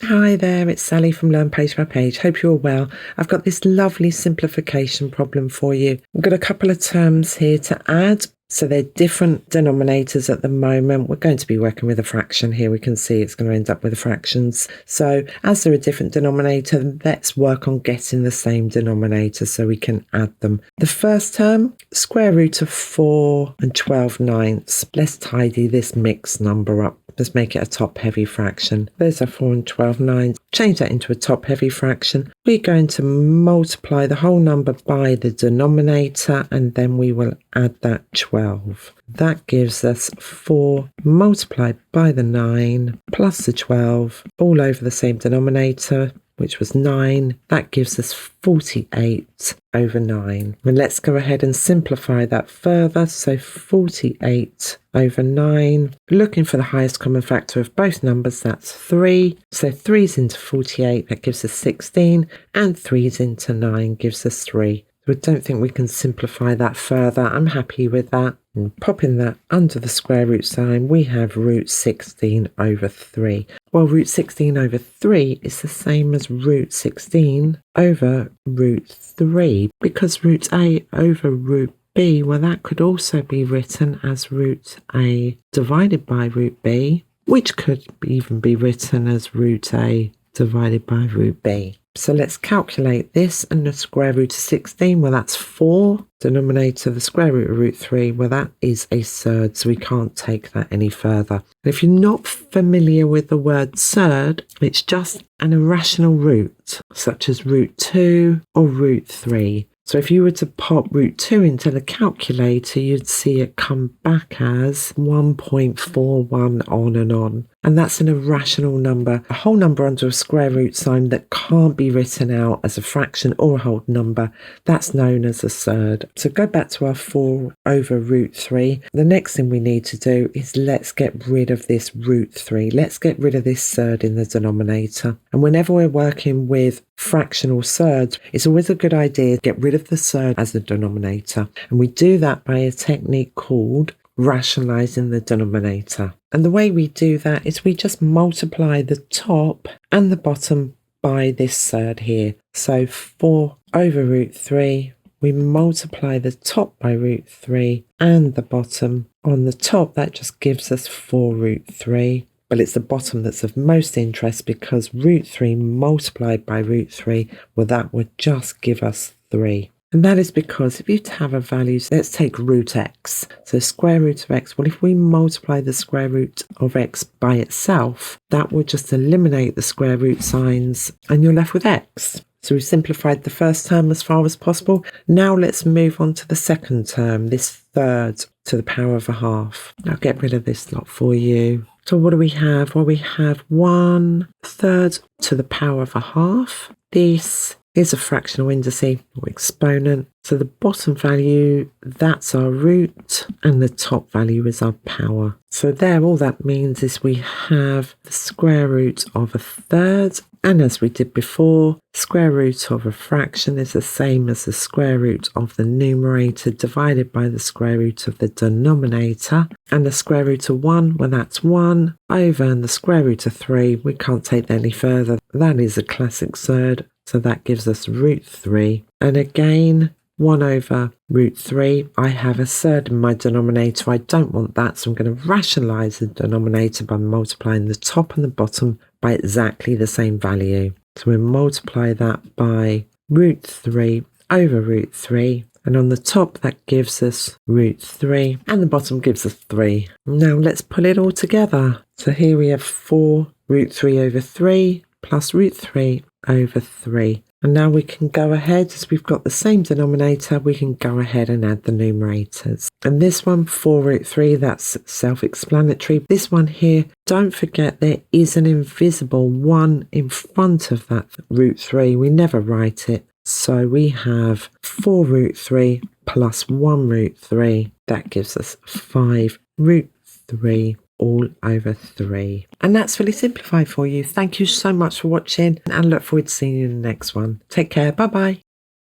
Hi there, it's Sally from Learn Page by Page. Hope you're well. I've got this lovely simplification problem for you. We've got a couple of terms here to add. So they're different denominators at the moment. We're going to be working with a fraction here. We can see it's going to end up with the fractions. So as they're a different denominator, let's work on getting the same denominator so we can add them. The first term, square root of 4 and 12/9. Let's tidy this mixed number up. Let's make it a top-heavy fraction. There's a 4 and 12/9. Change that into a top-heavy fraction. We're going to multiply the whole number by the denominator, and then we will add that 12. That gives us 4 multiplied by the 9 plus the 12, all over the same denominator, which was 9. That gives us 48 over 9. And let's go ahead and simplify that further. So 48 over 9. Looking for the highest common factor of both numbers, that's 3. So 3's into 48, that gives us 16. And 3's into 9 gives us 3. So I don't think we can simplify that further. I'm happy with that. And popping that under the square root sign, we have root 16 over 3. Well, root 16 over 3 is the same as root 16 over root 3, because root A over root B, well, that could also be written as root A divided by root B, which could even be written as root A divided by root B. So let's calculate this, and the square root of 16, well, that's 4. Denominator, the square root of root 3, well, that is a surd, so we can't take that any further. And if you're not familiar with the word surd, it's just an irrational root, such as root 2 or root 3. So if you were to pop root 2 into the calculator, you'd see it come back as 1.41 on and on. And that's an irrational number, a whole number under a square root sign that can't be written out as a fraction or a whole number. That's known as a surd. So go back to our 4 over root 3. The next thing we need to do is let's get rid of this root 3. Let's get rid of this surd in the denominator. And whenever we're working with fractional surds, it's always a good idea to get rid of the surd as the denominator. And we do that by a technique called rationalising the denominator. And the way we do that is we just multiply the top and the bottom by this surd here. So 4 over root 3, we multiply the top by root 3 and the bottom. On the top, that just gives us 4 root 3. But it's the bottom that's of most interest, because root 3 multiplied by root 3, well, that would just give us 3. And that is because if you have a value, let's take root x. So square root of x, well, if we multiply the square root of x by itself, that will just eliminate the square root signs and you're left with x. So we simplified the first term as far as possible. Now let's move on to the second term, this third to the power of a half. I'll get rid of this lot for you. So what do we have? Well, we have 1/3 to the power of a half. This is a fractional indice or exponent. So the bottom value, that's our root, and the top value is our power. So there, all that means is we have the square root of 1/3. And as we did before, square root of a fraction is the same as the square root of the numerator divided by the square root of the denominator. And the square root of 1, well, that's 1 over, and the square root of 3, we can't take that any further. That is a classic surd. So that gives us root 3. And again, 1 over root 3. I have a surd in my denominator. I don't want that, so I'm going to rationalise the denominator by multiplying the top and the bottom by exactly the same value. So we multiply that by root 3 over root 3. And on the top, that gives us root 3. And the bottom gives us 3. Now let's pull it all together. So here we have 4 root 3 over 3 plus root 3 over 3. And now we can go ahead, as we've got the same denominator, we can go ahead and add the numerators. And this one, 4 root 3, that's self-explanatory. This one here, don't forget there is an invisible 1 in front of that root 3. We never write it. So we have 4 root 3 plus 1 root 3. That gives us 5 root 3 all over 3. And that's really simplified for you. Thank you so much for watching, and I look forward to seeing you in the next one. Take care. Bye bye.